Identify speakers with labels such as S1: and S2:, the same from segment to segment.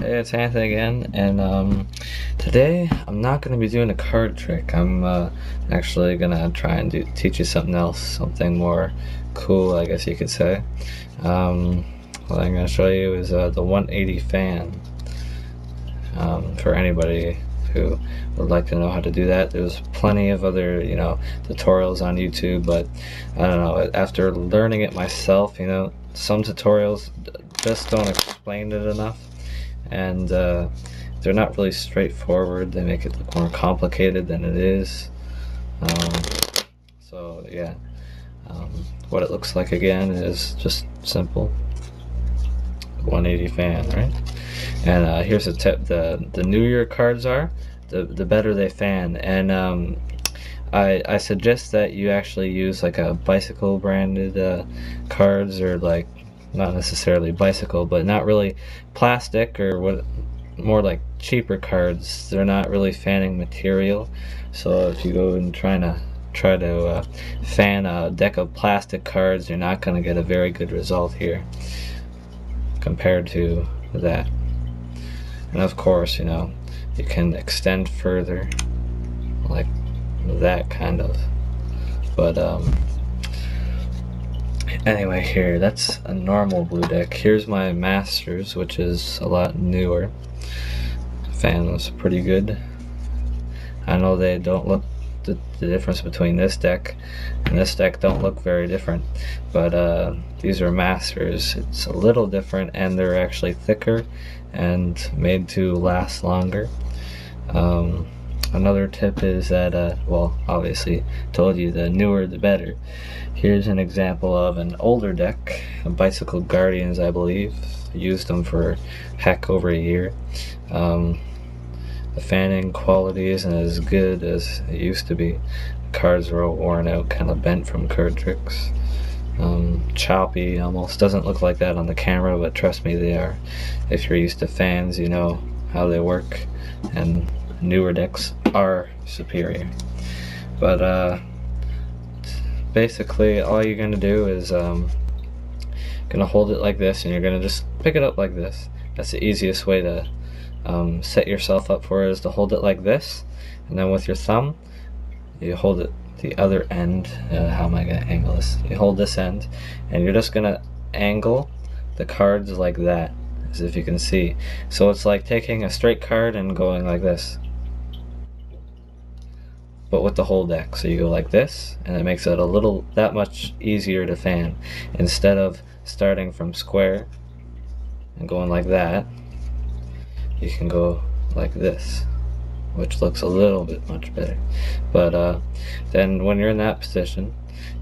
S1: Hey, it's Anthony again, and today I'm not going to be doing a card trick. I'm actually going to try and teach you something else, something more cool, I guess you could say. What I'm going to show you is the 180 fan. For anybody who would like to know how to do that, there's plenty of other, tutorials on YouTube, but I don't know, after learning it myself, some tutorials just don't explain it enough, and they're not really straightforward. They make it look more complicated than it is. So yeah, what it looks like again is just simple 180 fan, right? And here's a tip: the newer your cards are, the better they fan. And I suggest that you actually use like a bicycle branded cards, or like not necessarily bicycle, but not really plastic, or what, more like cheaper cards. They're not really fanning material, so if you go and try to fan a deck of plastic cards, you're not going to get a very good result here compared to that. And of course, you can extend further like that kind of, but anyway, here, that's a normal blue deck. Here's my Masters, which is a lot newer. Fan was pretty good. I know they don't look, the difference between this deck and this deck don't look very different, but these are Masters. It's a little different, and they're actually thicker and made to last longer. Another tip is that, well, obviously told you the newer the better. Here's an example of an older deck, a Bicycle Guardians, I believe. I used them for heck over a year. The fanning quality isn't as good as it used to be. The cards are all worn out, kind of bent from card tricks. Choppy almost. Doesn't look like that on the camera, but trust me, they are. If you're used to fans, you know how they work, and newer decks are superior. But basically all you're gonna do is gonna hold it like this, and you're gonna just pick it up like this. That's the easiest way to set yourself up for it, is to hold it like this, and then with your thumb you hold it the other end. How am I gonna angle this? You hold this end, and you're just gonna angle the cards like that, as if you can see. So it's like taking a straight card and going like this, but with the whole deck. So you go like this, and it makes it that much easier to fan. Instead of starting from square and going like that, you can go like this, which looks a little bit much better. But then when you're in that position,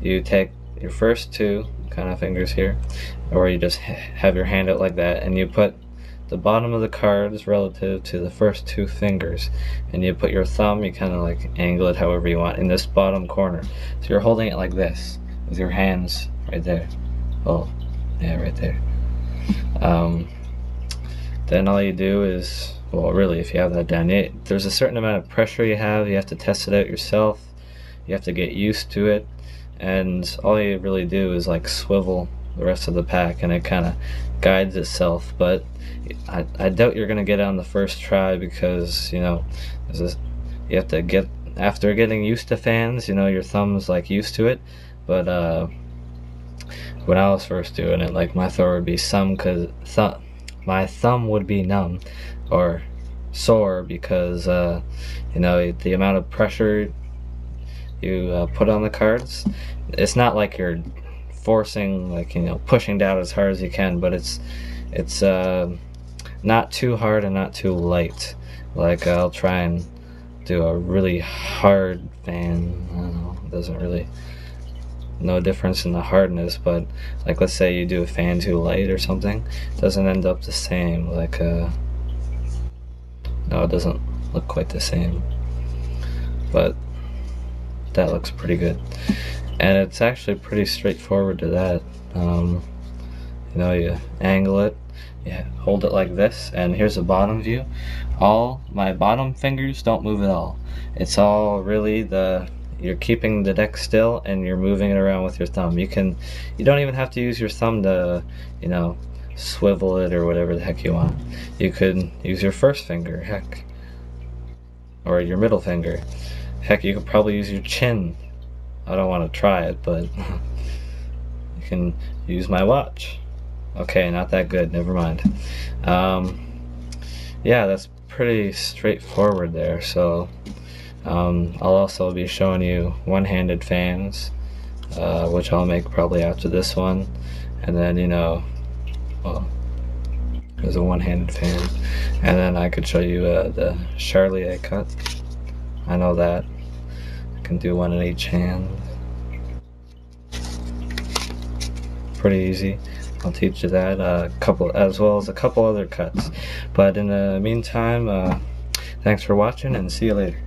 S1: you take your first two kind of fingers here, or you just have your hand out like that, and you put the bottom of the cards relative to the first two fingers, and you put your thumb, you kind of like angle it however you want in this bottom corner. So you're holding it like this with your hands right there. Oh yeah, right there. Then all you do is, well, really, if you have that down, there's a certain amount of pressure you have to test it out yourself. You have to get used to it, and all you really do is like swivel the rest of the pack, and it kind of guides itself. But I doubt you're gonna get it on the first try, because you have to get, after getting used to fans, your thumb's like used to it. But when I was first doing it, like, my thumb would be my thumb would be numb or sore, because the amount of pressure you put on the cards. It's not like you're forcing, like, pushing down as hard as you can, but it's not too hard and not too light. Like, I'll try and do a really hard fan. I don't know, it doesn't really, no difference in the hardness, but like, let's say you do a fan too light or something, it doesn't end up the same. Like, no, it doesn't look quite the same, but that looks pretty good. And it's actually pretty straightforward to that. You angle it, you hold it like this, and here's the bottom view. All my bottom fingers don't move at all. It's all really you're keeping the deck still, and you're moving it around with your thumb. You don't even have to use your thumb to swivel it or whatever the heck you want. You could use your first finger, heck, or your middle finger. Heck, you could probably use your chin. I don't want to try it, but you can use my watch. Okay, not that good, never mind. Yeah, that's pretty straightforward there. So I'll also be showing you one-handed fans, which I'll make probably after this one. And then, you know, well, there's a one-handed fan. And then I could show you the Charlier cut. I know that. I can do one in each hand. Pretty easy. I'll teach you that as well as a couple other cuts. But in the meantime, thanks for watching and see you later.